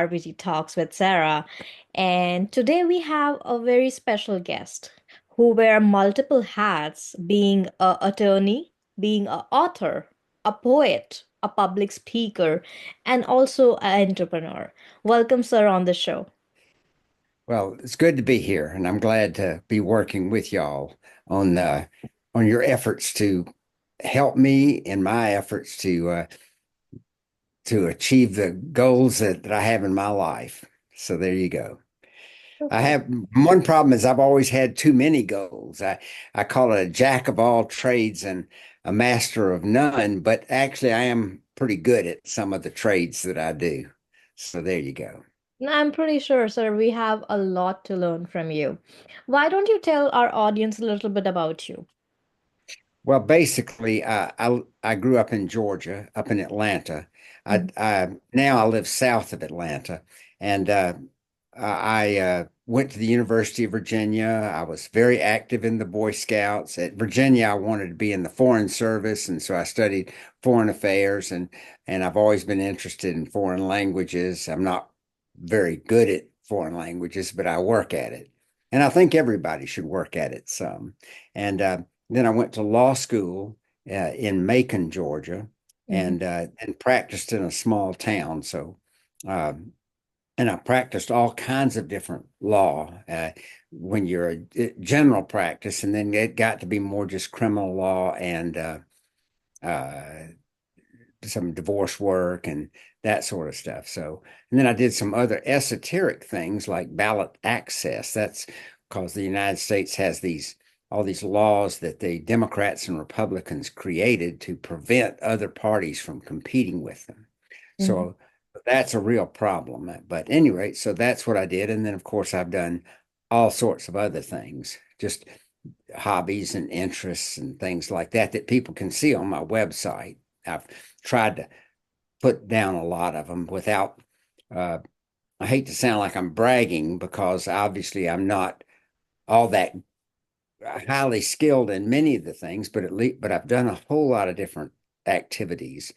RBG Talks with Sarah. And today we have a very special guest who wear multiple hats, being an attorney, being an author, a poet, a public speaker, and also an entrepreneur. Welcome, sir, on the show. Well, it's good to be here, and I'm glad to be working with y'all on on your efforts to help me in my efforts to achieve the goals that I have in my life. So there you go. I Perfect. have one problem is I've always had too many goals. I call it a jack of all trades and a master of none, but actually I am pretty good at some of the trades that I do. So there you go. I'm pretty sure, sir, we have a lot to learn from you. Why don't you tell our audience a little bit about you? Well, basically, I grew up in Georgia, up in Atlanta. I now I live south of Atlanta, and I went to the University of Virginia. I was very active in the Boy Scouts. At Virginia, I wanted to be in the Foreign Service, and so I studied foreign affairs, and I've always been interested in foreign languages. I'm not very good at foreign languages, but I work at it, and I think everybody should work at it some. And then I went to law school in Macon, Georgia, Mhm. and practiced in a small town. So, and I practiced all kinds of different law when you're a general practice, and then it got to be more just criminal law and uh, some divorce work and that sort of stuff. So, and then I did some other esoteric things like ballot access. That's because the United States has these all these laws that the Democrats and Republicans created to prevent other parties from competing with them. Mhm. So that's a real problem. But at any rate, so that's what I did. And then of course I've done all sorts of other things, just hobbies and interests and things like that that people can see on my website. I've tried to put down a lot of them without, uh, I hate to sound like I'm bragging because obviously I'm not all that highly skilled in many of the things, but at least, but I've done a whole lot of different activities.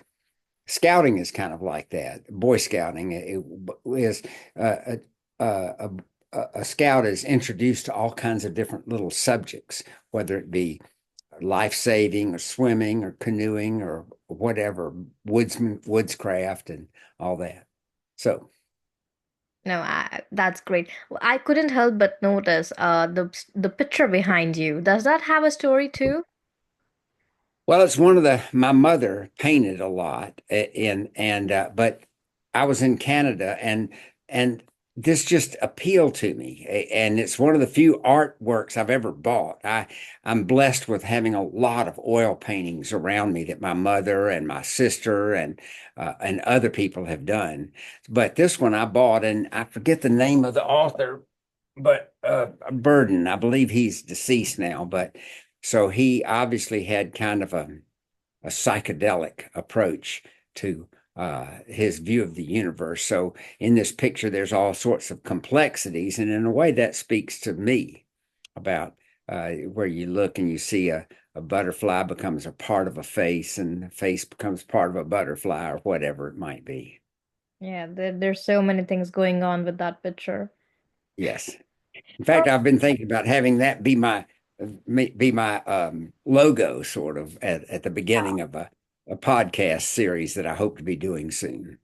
Scouting is kind of like that. Boy Scouting is uh, a, a, a scout is introduced to all kinds of different little subjects, whether it be life saving or swimming or canoeing or whatever, woodscraft and all that. So, No, that's great. I couldn't help but notice the picture behind you. Does that have a story too? well, it's one of the my mother painted a lot in and but I was in Canada and this just appealed to me and it's one of the few artworks I've ever bought. I'm blessed with having a lot of oil paintings around me that my mother and my sister and other people have done. But this one I bought and I forget the name of the author, but Burden, I believe he's deceased now, but so he obviously had kind of a psychedelic approach to his view of the universe. So in this picture, there's all sorts of complexities, and in a way, that speaks to me about where you look and you see a butterfly becomes a part of a face, and the face becomes part of a butterfly, or whatever it might be. Yeah, there's so many things going on with that picture. Yes. In fact, I've been thinking about having that be my logo sort of at the beginning of a podcast series that I hope to be doing soon.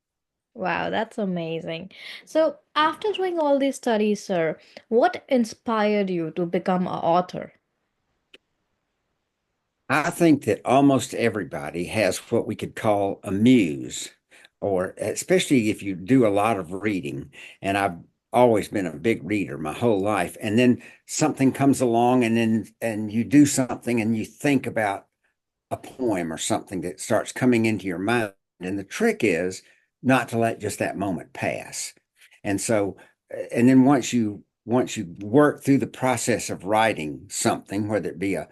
Wow, that's amazing. So, after doing all these studies, sir, what inspired you to become an author? I think that almost everybody has what we could call a muse, or especially if you do a lot of reading. And I've always been a big reader my whole life. And then something comes along and you do something and you think about a poem or something that starts coming into your mind. And the trick is not to let just that moment pass. And so, and then once you work through the process of writing something, whether it be a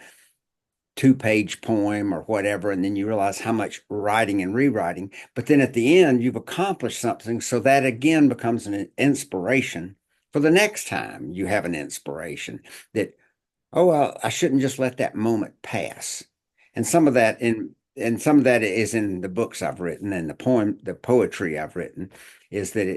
2-page poem or whatever, and then you realize how much writing and rewriting, but then at the end you've accomplished something. So that again becomes an inspiration for the next time you have an inspiration that, oh, well, I shouldn't just let that moment pass. And some of that in and some of that is in the books I've written and the poetry I've written is that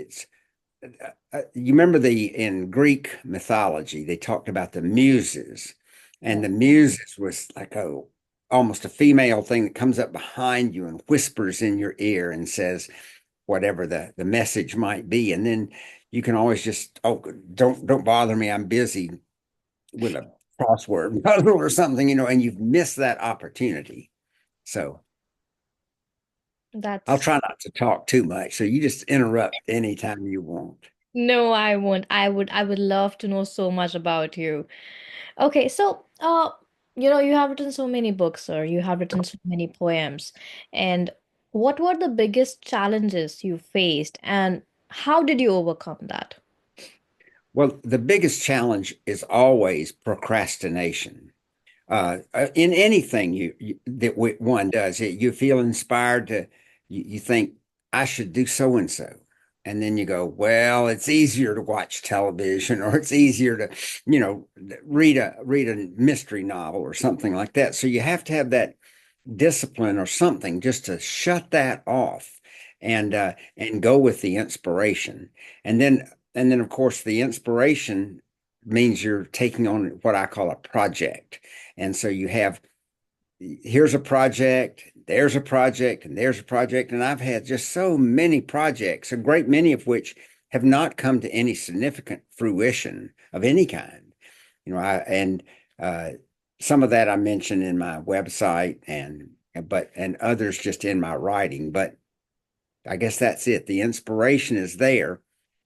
you remember in Greek mythology, they talked about the muses, and Yeah. the muses was like a almost a female thing that comes up behind you and whispers in your ear and says whatever the message might be. And then you can always just, oh, don't bother me. I'm busy with a crossword puzzle or something, and you've missed that opportunity. So I'll That's try not to talk too much. So you just interrupt anytime you want. No, I won't. I would love to know so much about you. Okay, so you have written so many books, or you have written so many poems. And what were the biggest challenges you faced, and how did you overcome that? Well, the biggest challenge is always procrastination. In anything that one does, you feel inspired to, you think I should do so and so, and then you go, well, it's easier to watch television, or it's easier to, you know, read a mystery novel or something like that. So you have to have that discipline or something just to shut that off and go with the inspiration. And then of course the inspiration means you're taking on what I call a project. And so you have here's a project, there's a project, and there's a project. And I've had just so many projects, a great many of which have not come to any significant fruition of any kind. And some of that I mentioned in my website and others just in my writing. But I guess that's it. The inspiration is there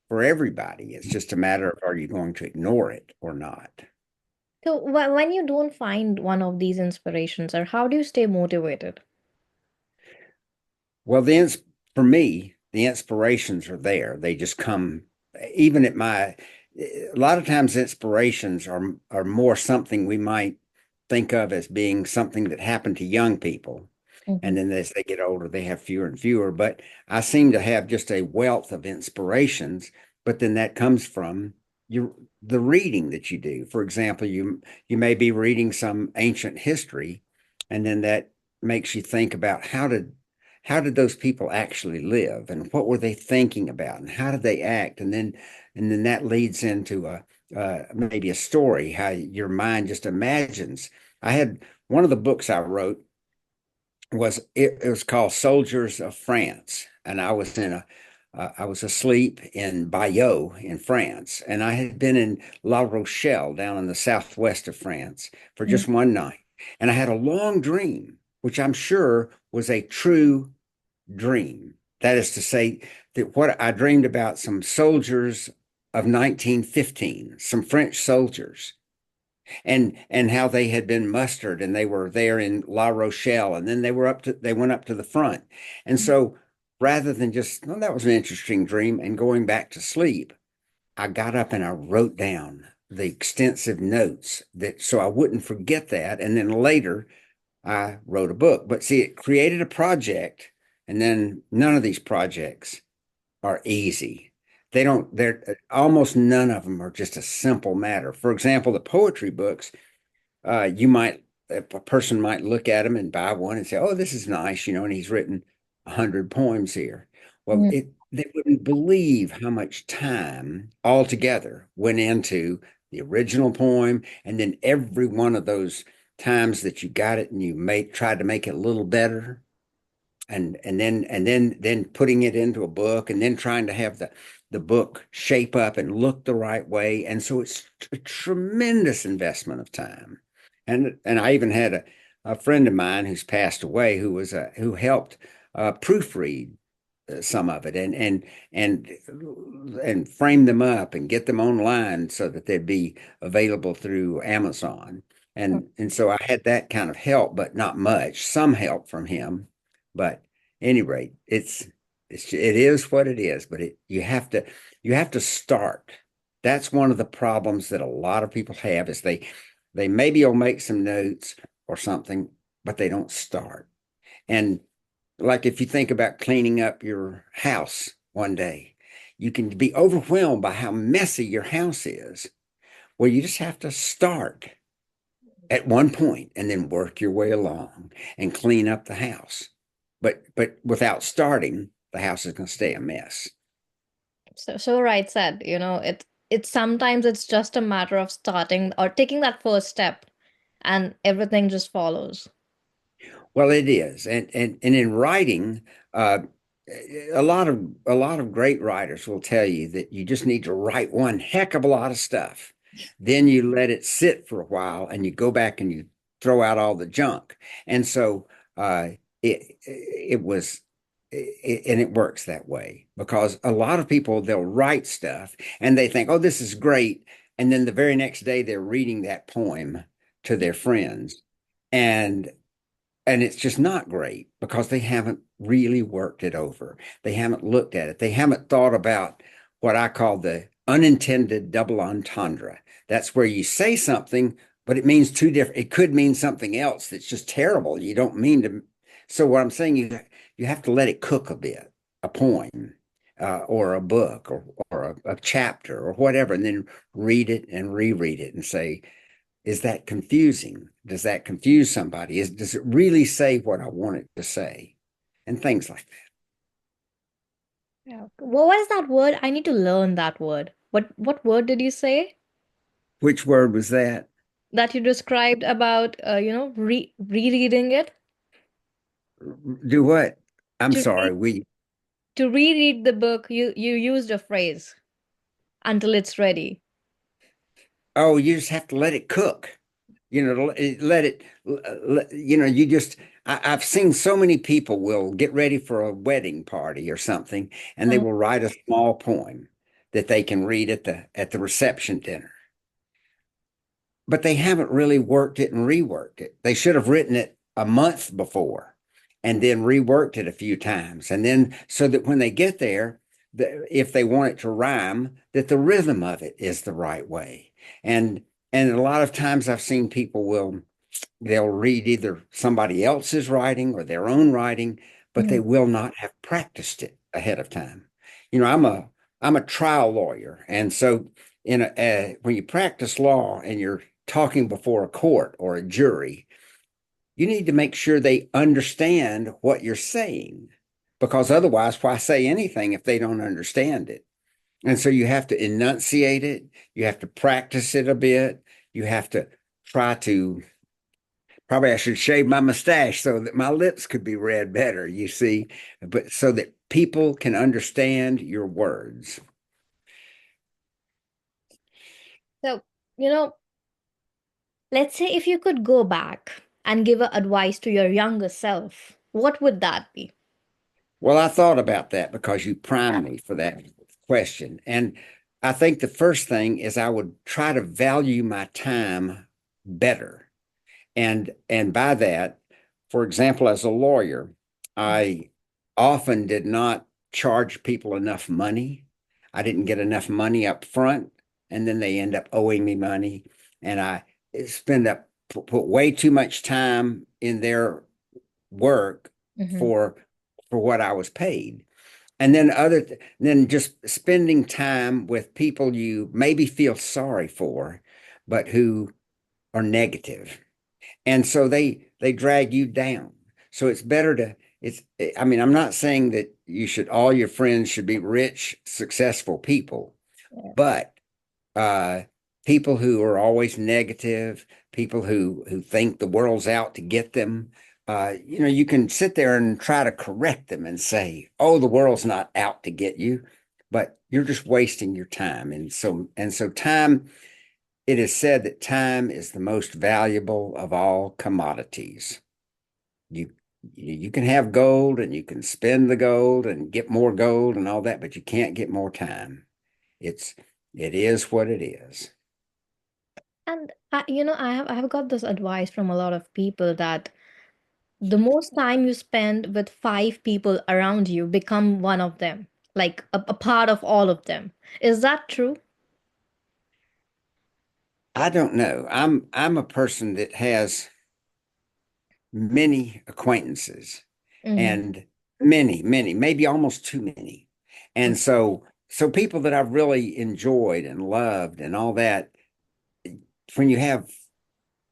for everybody. It's just a matter of are you going to ignore it or not? So when you don't find one of these inspirations, or how do you stay motivated? Well, for me, the inspirations are there. They just come, even at a lot of times inspirations are more something we might think of as being something that happened to young people. Mhm. And then as they get older, they have fewer and fewer. But I seem to have just a wealth of inspirations. But then that comes from your the reading that you do. For example, you may be reading some ancient history, and then that makes you think about how did those people actually live, and what were they thinking about, and how did they act, and then that leads into a maybe a story, how your mind just imagines. I had one of the books I wrote it was called Soldiers of France, and I was asleep in Bayeux in France, and I had been in La Rochelle down in the southwest of France for Mhm. just one night, and I had a long dream, which I'm sure was a true dream. That is to say, that what I dreamed about some soldiers of 1915, some French soldiers and how they had been mustered and they were there in La Rochelle and then they went up to the front. And so rather than just, well, that was an interesting dream and going back to sleep, I got up and I wrote down the extensive notes that so I wouldn't forget that. And then later I wrote a book. But see, it created a project, and then none of these projects are easy. They're almost none of them are just a simple matter. For example, the poetry books, you might a person might look at them and buy one and say, "Oh, this is nice," and he's written 100 poems here. Well, Mhm. they wouldn't believe how much time altogether went into the original poem, and then every one of those times that you got it and you made tried to make it a little better, and then putting it into a book, and then trying to have the book shape up and look the right way. And so it's a tremendous investment of time. And I even had a friend of mine who's passed away who helped proofread some of it and frame them up and get them online so that they'd be available through Amazon. And so I had that kind of help, but not much. Some help from him, but any rate, it is what it is. But you have to start. That's one of the problems that a lot of people have is they maybe will make some notes or something, but they don't start. And like if you think about cleaning up your house one day, you can be overwhelmed by how messy your house is. Well, you just have to start at one point and then work your way along and clean up the house. But without starting, the house is going to stay a mess. So right said, it's sometimes it's just a matter of starting or taking that first step and everything just follows. Well, it is, and in writing, uh, a lot of great writers will tell you that you just need to write one heck of a lot of stuff. Then you let it sit for a while, and you go back and you throw out all the junk. And so uh, it was, and it works that way because a lot of people they'll write stuff and they think, oh, this is great, and then the very next day they're reading that poem to their friends. And it's just not great because they haven't really worked it over. They haven't looked at it. They haven't thought about what I call the unintended double entendre. That's where you say something, but it means two different, it could mean something else that's just terrible. You don't mean to. So what I'm saying, you have to let it cook a bit, a poem. Or a book or a chapter or whatever, and then read it and reread it and say, is that confusing? Does that confuse somebody? Does it really say what I want it to say? And things like that. Yeah. Well, what is that word? I need to learn that word. What word did you say Which word was that? that you described about rereading it? Do what? I'm To sorry. re to reread the book, you used a phrase until it's ready. Oh, you just have to let it cook. Let it, you just, I've seen so many people will get ready for a wedding party or something, and they Uh, will write a small poem that they can read at the reception dinner. But they haven't really worked it and reworked it. They should have written it a month before and then reworked it a few times. And then so that when they get there, if they want it to rhyme, that the rhythm of it is the right way. And and a lot of times I've seen people they'll read either somebody else's writing or their own writing, but they mhm. will not have practiced it ahead of time. I'm a trial lawyer, and so when you practice law and you're talking before a court or a jury, you need to make sure they understand what you're saying, because otherwise, why say anything if they don't understand it? And so you have to enunciate it, you have to practice it a bit, you have to try to. Probably I should shave my mustache so that my lips could be read better, you see, but so that people can understand your words. So, you know, let's say if you could go back and give a advice to your younger self, what would that be? Well, I thought about that because you primed me for that question. And I think the first thing is I would try to value my time better. And by that, for example, as a lawyer, I often did not charge people enough money. I didn't get enough money up front, and then they end up owing me money. And I spend up put way too much time in their work Mm-hmm. for what I was paid. And then then just spending time with people you maybe feel sorry for, but who are negative, and so they drag you down. So it's better to it's I mean, I'm not saying that you should all your friends should be rich successful people, Yeah. but uh people who are always negative, people who think the world's out to get them, you can sit there and try to correct them and say, oh, the world's not out to get you, but you're just wasting your time. And so time, it is said that time is the most valuable of all commodities. You you can have gold and you can spend the gold and get more gold and all that, but you can't get more time. It's it is what it is. And I have got this advice from a lot of people that the most time you spend with five people around you become one of them, like a part of all of them. Is that true? I don't know. I'm a person that has many acquaintances Mm-hmm. and many, maybe almost too many. And so people that I've really enjoyed and loved and all that, when you have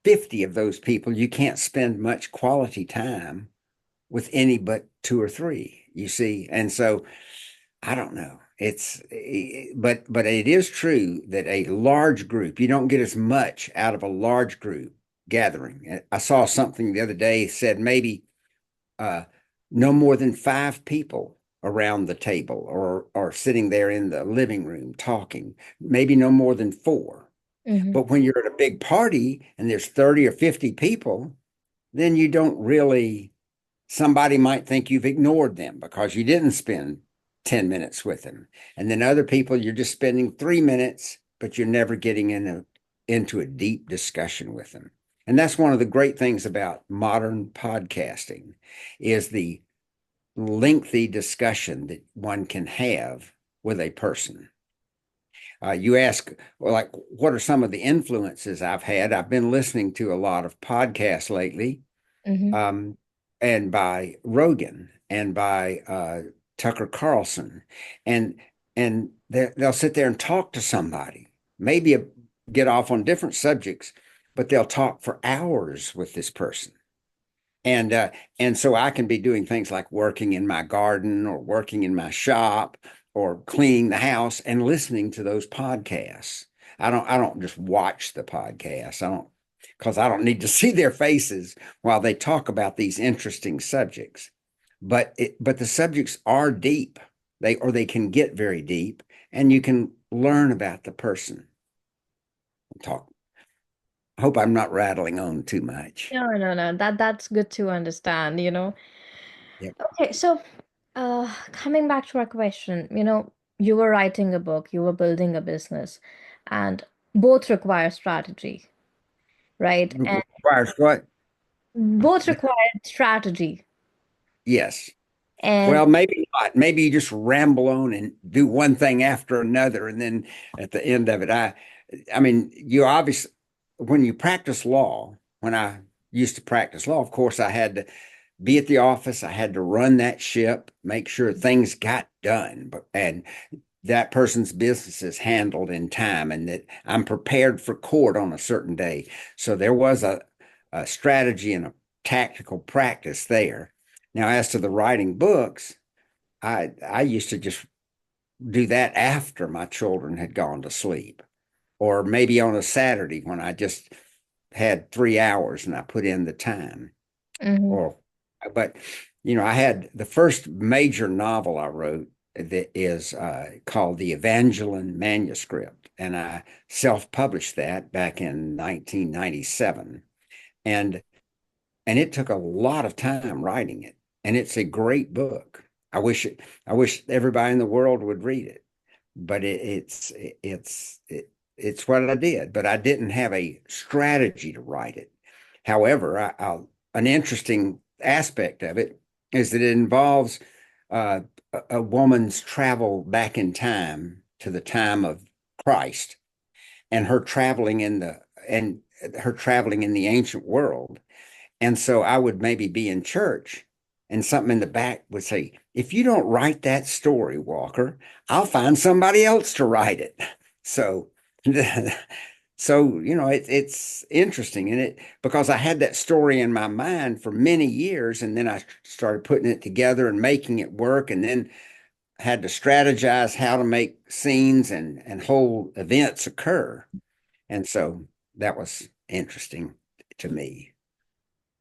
50 of those people, you can't spend much quality time with any but two or three, you see. And so I don't know. but it is true that a large group, you don't get as much out of a large group gathering. I saw something the other day said maybe uh, no more than five people around the table or sitting there in the living room talking, maybe no more than four. Hmm. But when you're at a big party and there's 30 or 50 people, then you don't really, somebody might think you've ignored them because you didn't spend 10 minutes with them. And then other people, you're just spending 3 minutes, but you're never getting into a deep discussion with them. And that's one of the great things about modern podcasting is the lengthy discussion that one can have with a person. You ask, well, like, what are some of the influences I've had? I've been listening to a lot of podcasts lately, Hmm. um, and by Rogan and by Tucker Carlson, and they'll sit there and talk to somebody, maybe get off on different subjects, but they'll talk for hours with this person. And uh, and so I can be doing things like working in my garden or working in my shop or cleaning the house and listening to those podcasts. I don't just watch the podcasts. I don't because I don't need to see their faces while they talk about these interesting subjects. But the subjects are deep. They can get very deep and you can learn about the person. Talk. I hope I'm not rattling on too much. No, no, no. That's good to understand, you know. Yep. Okay, so coming back to our question, you know, you were writing a book, you were building a business, and both require strategy, right? And Requires what? both require strategy. Yes. And Well, maybe not. Maybe you just ramble on and do one thing after another, and then at the end of it, I mean, you obviously, when you practice law, when I used to practice law, of course, I had to be at the office. I had to run that ship, make sure things got done, and that person's business is handled in time, and that I'm prepared for court on a certain day. So there was a strategy and a tactical practice there. Now, as to the writing books, I used to just do that after my children had gone to sleep, or maybe on a Saturday when I just had 3 hours and I put in the time. Mhm. Or, but I had the first major novel I wrote that is called the Evangeline Manuscript, and I self-published that back in 1997, and it took a lot of time writing it, and it's a great book. I wish everybody in the world would read it, but it's what I did. But I didn't have a strategy to write it. However, an interesting aspect of it is that it involves a woman's travel back in time to the time of Christ and and her traveling in the ancient world. And so I would maybe be in church and something in the back would say, if you don't write that story, Walker, I'll find somebody else to write it. So, so it's interesting, and it because I had that story in my mind for many years, and then I started putting it together and making it work, and then had to strategize how to make scenes and whole events occur. And so that was interesting to me.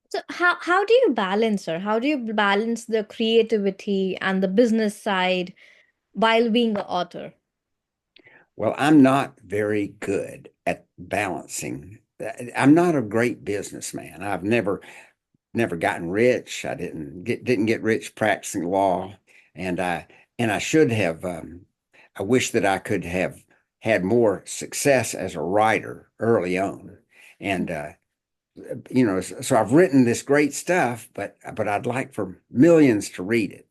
so how do you balance, or how do you balance the creativity and the business side while being an author? Well, I'm not very good at balancing. I'm not a great businessman. I've never gotten rich. I didn't get rich practicing law, and I should have. I wish that I could have had more success as a writer early on, and so I've written this great stuff, but I'd like for millions to read it,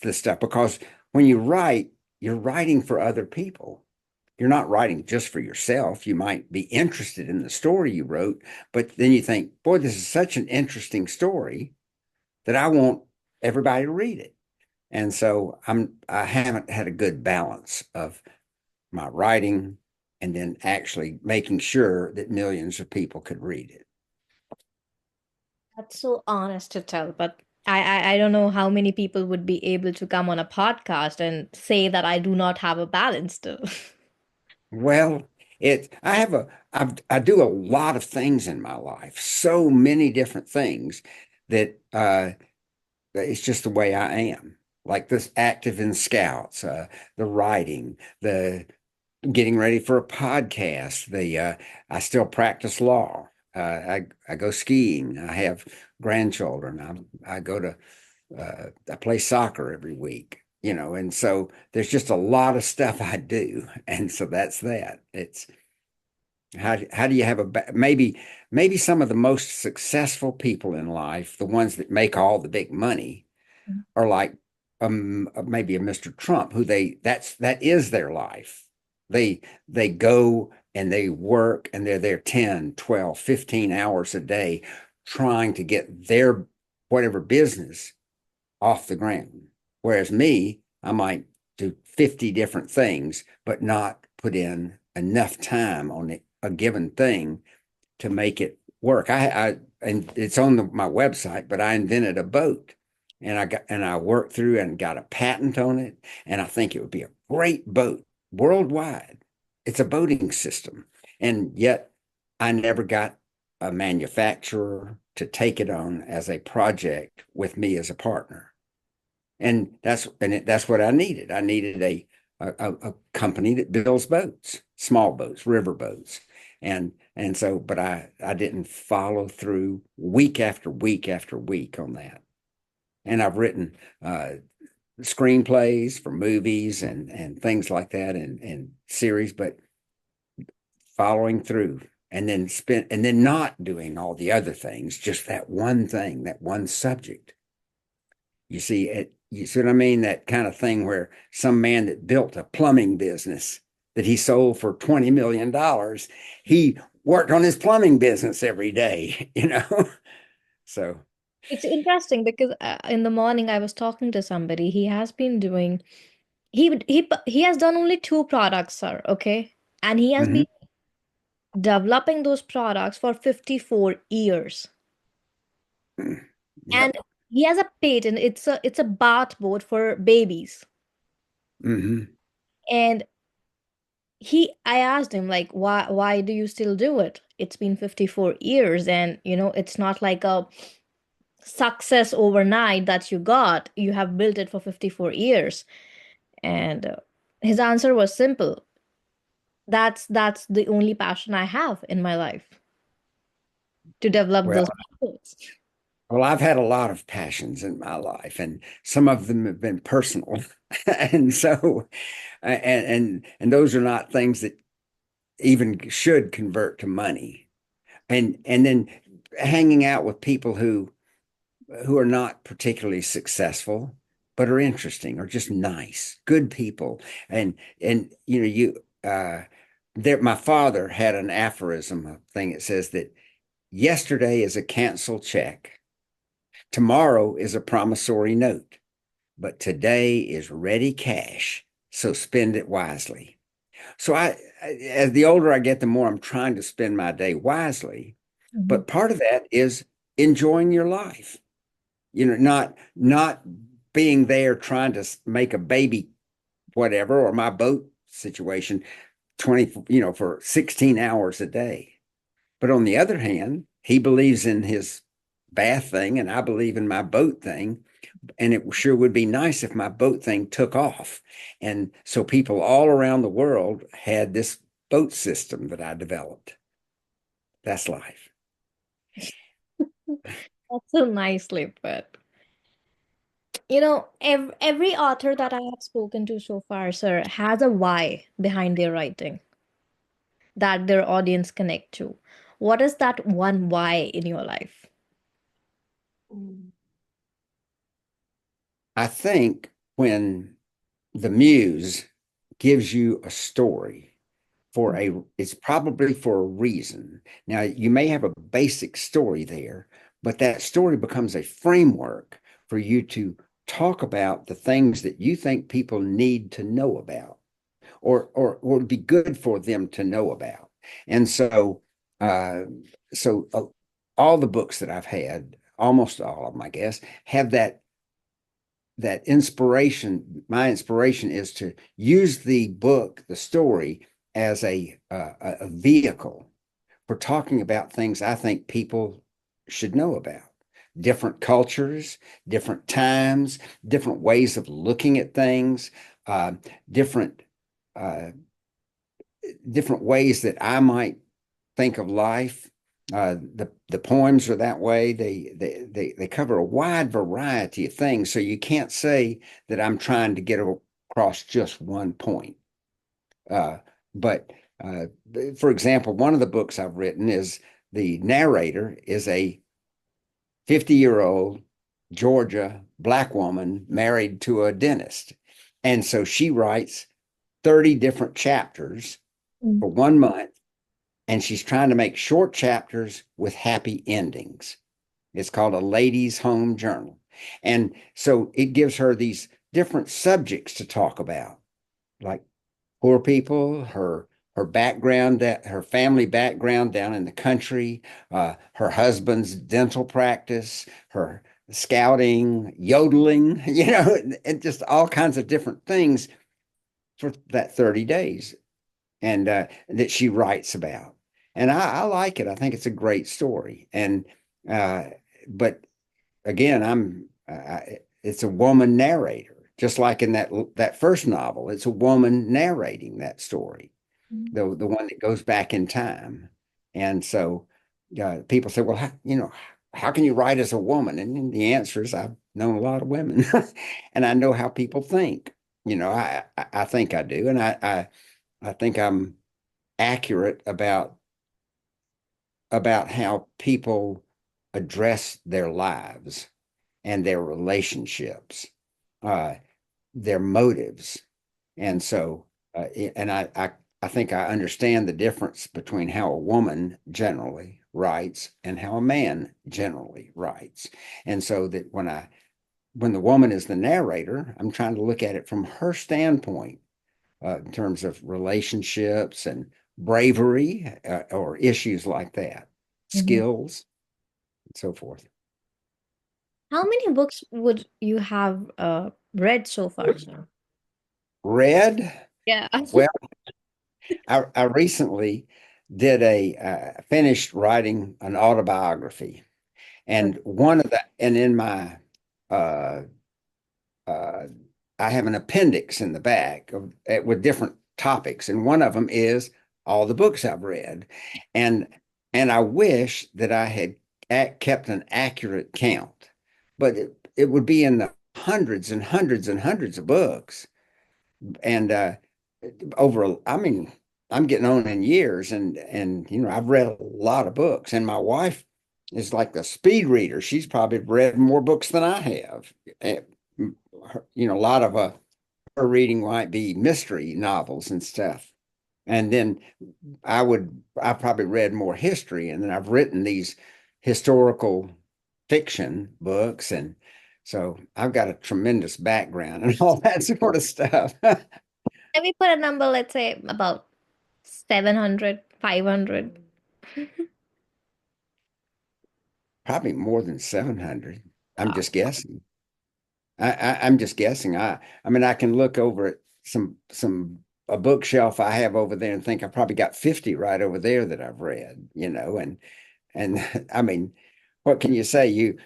this stuff, because when you write, you're writing for other people. You're not writing just for yourself. You might be interested in the story you wrote, but then you think, boy, this is such an interesting story that I want everybody to read it. And so I haven't had a good balance of my writing and then actually making sure that millions of people could read it. That's so honest to tell, but I don't know how many people would be able to come on a podcast and say that I do not have a balance still. Well, I have I do a lot of things in my life, so many different things that it's just the way I am. Like this active in scouts, the writing, the getting ready for a podcast, the I still practice law. I go skiing. I have grandchildren. I go to I play soccer every week, and so there's just a lot of stuff I do, and so that's that. It's how do you have maybe some of the most successful people in life, the ones that make all the big money, are like maybe a Mr. Trump, who that is their life. They go and they work and they're there 10, 12, 15 hours a day trying to get their whatever business off the ground. Whereas me, I might do 50 different things, but not put in enough time on a given thing to make it work. And it's on my website, but I invented a boat and I worked through and got a patent on it. And I think it would be a great boat worldwide. It's a boating system. And yet I never got a manufacturer to take it on as a project with me as a partner. And that's what I needed. I needed a company that builds boats, small boats, river boats. And so, but I didn't follow through week after week after week on that. And I've written screenplays for movies and things like that and series, but following through and then not doing all the other things, just that one thing, that one subject. You see what I mean? That kind of thing where some man that built a plumbing business that he sold for $20 million, he worked on his plumbing business every day, you know? So, It's interesting because in the morning I was talking to somebody. He has been doing he has done only two products, sir, okay? And he has mhm, been developing those products for 54 years. mm, And yep. he has a patent. It's a bath boat for babies. Hmm. And I asked him like why do you still do it? It's been 54 years and it's not like a success overnight that you got. You have built it for 54 years. And his answer was simple. That's the only passion I have in my life, to develop Well, those methods. well, I've had a lot of passions in my life, and some of them have been personal, and so, and those are not things that even should convert to money. And then hanging out with people who are not particularly successful, but are interesting or just nice, good people. And there my father had an aphorism, a thing that says that yesterday is a canceled check, tomorrow is a promissory note, but today is ready cash. So spend it wisely. So as the older I get, the more I'm trying to spend my day wisely. Mhm. But part of that is enjoying your life. Not being there trying to make a baby whatever, or my boat situation 20, for 16 hours a day. But on the other hand, he believes in his bath thing and I believe in my boat thing. And it sure would be nice if my boat thing took off. And so people all around the world had this boat system that I developed. That's life. That's so nicely put. Every author that I have spoken to so far, sir, has a why behind their writing that their audience connect to. What is that one why in your life? I think when the muse gives you a story it's probably for a reason. Now, you may have a basic story there, but that story becomes a framework for you to talk about the things that you think people need to know about or would be good for them to know about. And uh, so all the books that I've had, almost all of them, I guess, have that inspiration. My inspiration is to use the book, the story, as a vehicle for talking about things I think people should know about. Different cultures, different times, different ways of looking at things, uh, different uh, different ways that I might think of life. The poems are that way. They cover a wide variety of things. So you can't say that I'm trying to get across just one point. Uh, but uh, for example, one of the books I've written is the narrator is a 50-year-old Georgia black woman married to a dentist. And so she writes 30 different chapters Mm. for 1 month, and she's trying to make short chapters with happy endings. It's called a ladies' home journal. And so it gives her these different subjects to talk about, like poor people, her background, that her family background down in the country, her husband's dental practice, her scouting, yodeling, and just all kinds of different things for that 30 days and that she writes about. And I like it. I think it's a great story. And uh, but again, it's a woman narrator, just like in that first novel. It's a woman narrating that story, Mm. the one that goes back in time. And so people say, well, how can you write as a woman? And the answer is I've known a lot of women, and I know how people think. I think I do, and I think I'm accurate about how people address their lives and their relationships, uh, their motives. And so, and I think I understand the difference between how a woman generally writes and how a man generally writes. And so that when the woman is the narrator, I'm trying to look at it from her standpoint in terms of relationships and bravery or issues like that, Mhm. skills, and so forth. How many books would you have read so far, sir? Read? Yeah. Well, I recently did finished writing an autobiography, and in my uh, uh, I have an appendix in the back with different topics, and one of them is all the books I've read, and I wish that I had kept an accurate count, but it would be in the hundreds and hundreds and hundreds of books, and I mean, I'm getting on in years, and I've read a lot of books, and my wife is like a speed reader. She's probably read more books than I have. Eh, a lot of her reading might be mystery novels and stuff. And then I probably read more history, and then I've written these historical fiction books, and so I've got a tremendous background and all that sort of stuff. Let me put a number, let's say about 700, 500. Probably more than 700. I'm Wow. just guessing. I'm just guessing. I mean, I can look over at some a bookshelf I have over there and think I probably got 50 right over there that I've read, and I mean, what can you say? You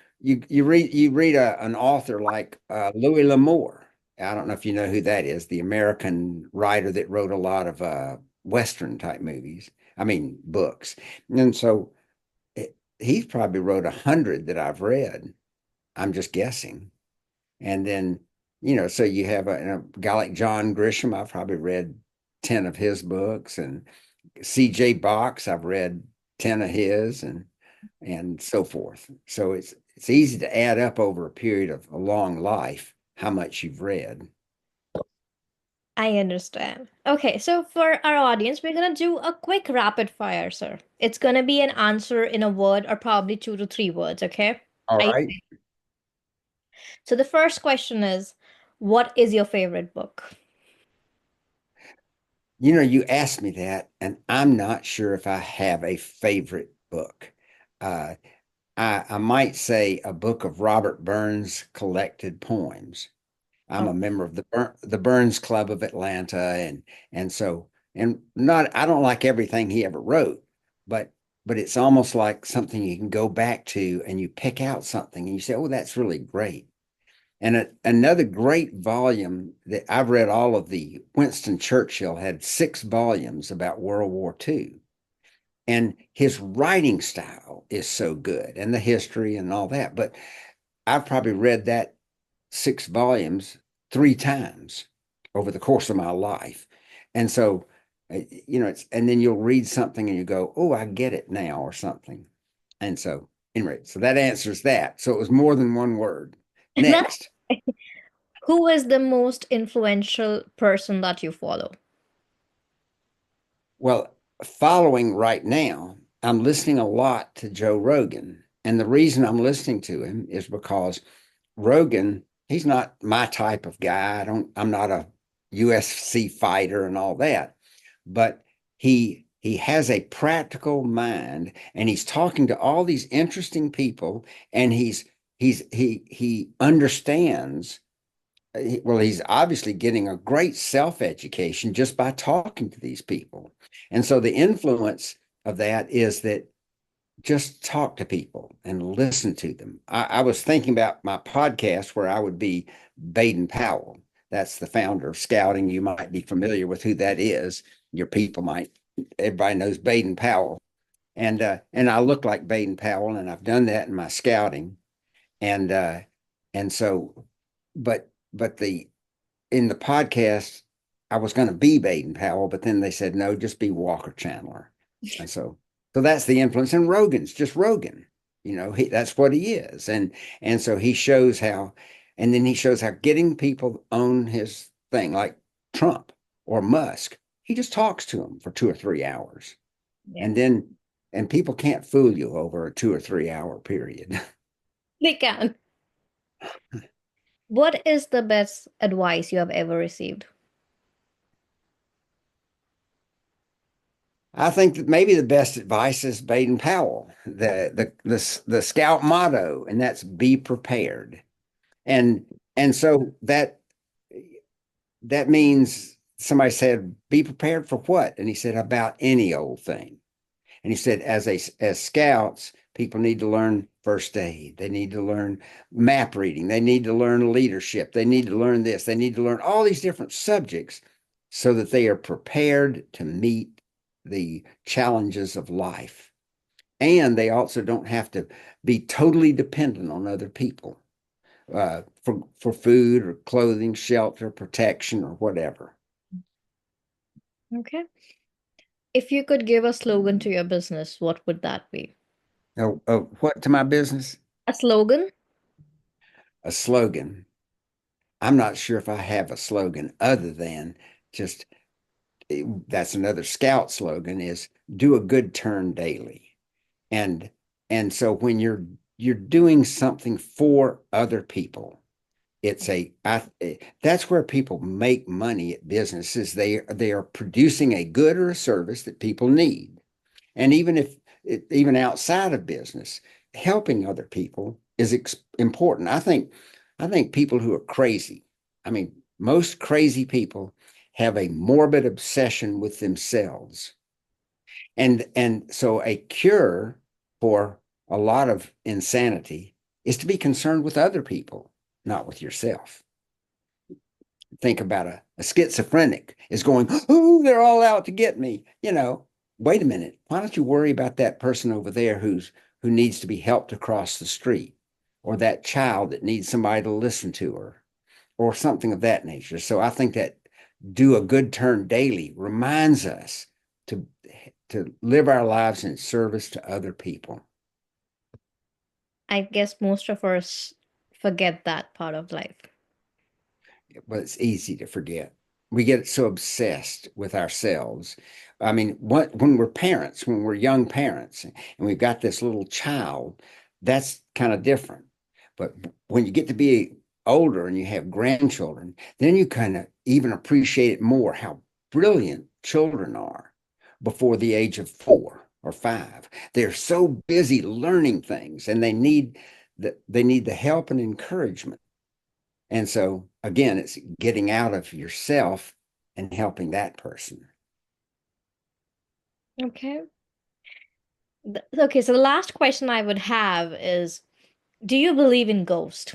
read an author like Louis L'Amour. I don't know if you know who that is, the American writer that wrote a lot of Western type movies. I mean, books. And so he's probably wrote 100 that I've read. I'm just guessing. And then, so you have a guy like John Grisham. I've probably read 10 of his books, and C.J. Box, I've read 10 of his, and so forth. So it's easy to add up over a period of a long life how much you've read. I understand. Okay, so for our audience, we're gonna do a quick rapid fire, sir. It's gonna be an answer in a word or probably 2 to 3 words, okay? All I right. So the first question is, what is your favorite book? You asked me that, and I'm not sure if I have a favorite book. Uh, I might say a book of Robert Burns' collected poems. I'm a Oh, member of the Burns Club of Atlanta, and so and not I don't like everything he ever wrote, but it's almost like something you can go back to and you pick out something and you say, oh, that's really great. And another great volume that I've read all of the Winston Churchill had 6 volumes about World War II. And his writing style is so good and the history and all that. But I've probably read that 6 volumes 3 times over the course of my life. And so, and then you'll read something and you go, oh, I get it now or something. And so, anyway, so that answers that. So it was more than one word. not Next. who is the most influential person that you follow? Well, following right now, I'm listening a lot to Joe Rogan. And the reason I'm listening to him is because Rogan, he's not my type of guy. I'm not a UFC fighter and all that, but he has a practical mind and he's talking to all these interesting people and he understands well, he's obviously getting a great self-education just by talking to these people. And so the influence of that is that just talk to people and listen to them. I was thinking about my podcast where I would be Baden Powell. That's the founder of Scouting. You might be familiar with who that is. Your people might. Everybody knows Baden Powell, and I look like Baden Powell, and I've done that in my scouting, and and so, but the in the podcast, I was going to be Baden Powell, but then they said, no, just be Walker Chandler. And so that's the influence. And Rogan's just Rogan. That's what he is. And so he shows how, and then he shows how getting people on his thing, like Trump or Musk, he just talks to them for 2 or 3 hours. Yeah, And then, and people can't fool you over a 2 or 3 hour period. they can. What is the best advice you have ever received? I think that maybe the best advice is Baden Powell, the scout motto, and that's be prepared. And so that means somebody said, be prepared for what? And he said, about any old thing. And he said, as scouts, people need to learn first aid. They need to learn map reading. They need to learn leadership. They need to learn this. They need to learn all these different subjects so that they are prepared to meet the challenges of life. And they also don't have to be totally dependent on other people for food or clothing, shelter, protection, or whatever. Okay. If you could give a slogan to your business, what would that be? What to my business? A slogan? A slogan. I'm not sure if I have a slogan other than just that's another scout slogan is do a good turn daily. And so when you're doing something for other people, it's that's where people make money at businesses. They are producing a good or a service that people need. And even if even outside of business, helping other people is important. I think people who are crazy, I mean, most crazy people have a morbid obsession with themselves. And so a cure for a lot of insanity is to be concerned with other people, not with yourself. Think about a schizophrenic is going, oh, they're all out to get me. Wait a minute. Why don't you worry about that person over there who needs to be helped across the street, or that child that needs somebody to listen to her, or something of that nature. So I think that do a good turn daily reminds us to live our lives in service to other people. I guess most of us forget that part of life. But it's easy to forget. We get so obsessed with ourselves. I mean, when we're parents, when we're young parents, and we've got this little child, that's kind of different. But when you get to be older and you have grandchildren, then you kind of even appreciate it more how brilliant children are before the age of 4. or 5. They're so busy learning things and they need the help and encouragement. And so again, it's getting out of yourself and helping that person. Okay. Okay, so the last question I would have is, do you believe in ghosts?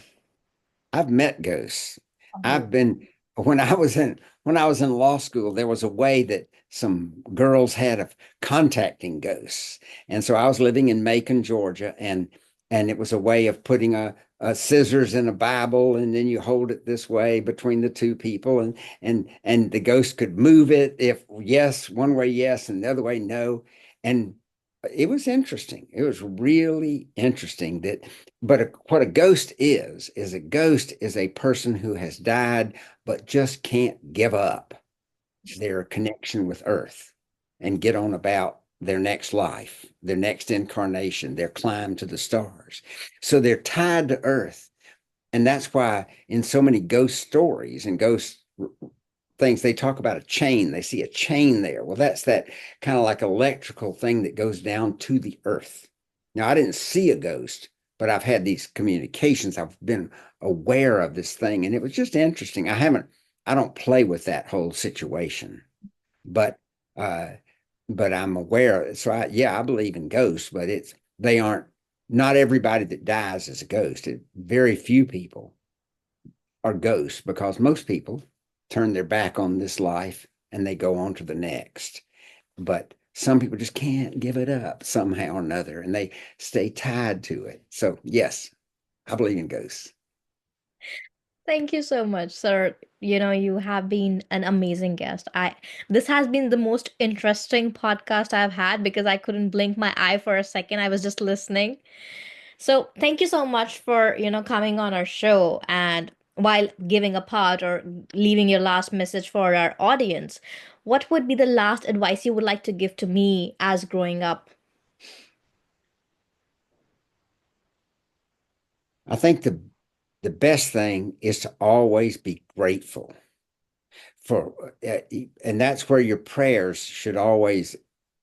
I've met ghosts. Oh. I've been when I was in law school, there was a way that some girls had of contacting ghosts. And so I was living in Macon, Georgia, and it was a way of putting a scissors in a Bible, and then you hold it this way between the two people, and the ghost could move it if yes, one way yes, and the other way no. And it was interesting. It was really interesting that what a ghost is a ghost is a person who has died but just can't give up their connection with earth and get on about their next life, their next incarnation, their climb to the stars. So they're tied to earth. And that's why in so many ghost stories and ghost things, they talk about a chain. They see a chain there. Well, that's that kind of like electrical thing that goes down to the earth. Now, I didn't see a ghost, but I've had these communications. I've been aware of this thing, and it was just interesting. I don't play with that whole situation, but uh, but I'm aware. So yeah, I believe in ghosts, but they aren't. Not everybody that dies is a ghost. Very few people are ghosts because most people turn their back on this life and they go on to the next. But some people just can't give it up somehow or another and they stay tied to it. So, yes, I believe in ghosts. Thank you so much, sir. You have been an amazing guest. This has been the most interesting podcast I've had because I couldn't blink my eye for a second. I was just listening. So, thank you so much for, coming on our show and while giving a part or leaving your last message for our audience. What would be the last advice you would like to give to me as growing up? I think the best thing is to always be grateful for and that's where your prayers should always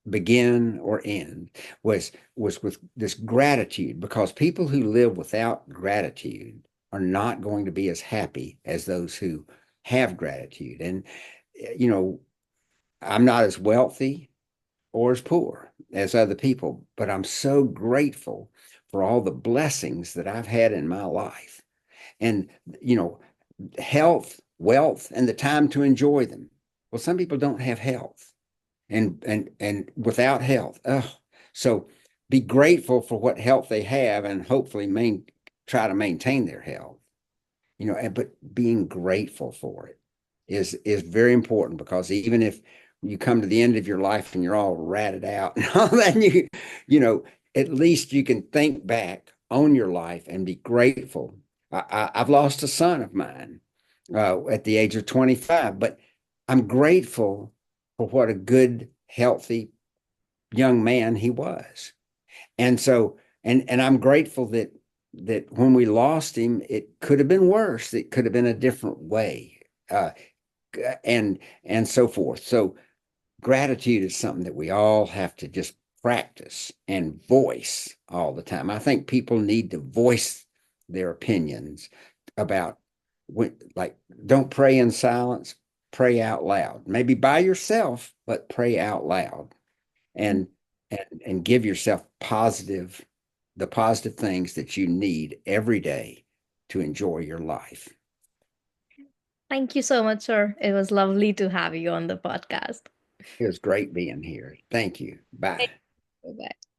begin or end was with this gratitude because people who live without gratitude are not going to be as happy as those who have gratitude. And you know, I'm not as wealthy or as poor as other people, but I'm so grateful for all the blessings that I've had in my life. And you know, health, wealth, and the time to enjoy them. Well, some people don't have health and without health. Oh, so be grateful for what health they have and hopefully try to maintain their health. But being grateful for it is very important because even if you come to the end of your life and you're all ratted out and all that, you know, at least you can think back on your life and be grateful. I've lost a son of mine at the age of 25, but I'm grateful for what a good, healthy young man he was. And so, and I'm grateful that when we lost him, it could have been worse. It could have been a different way, uh, and so forth. So gratitude is something that we all have to just practice and voice all the time. I think people need to voice their opinions about like, don't pray in silence, pray out loud. Maybe by yourself, but pray out loud and and give yourself the positive things that you need every day to enjoy your life. Thank you so much, sir. It was lovely to have you on the podcast. It was great being here. Thank you. Bye. Bye bye.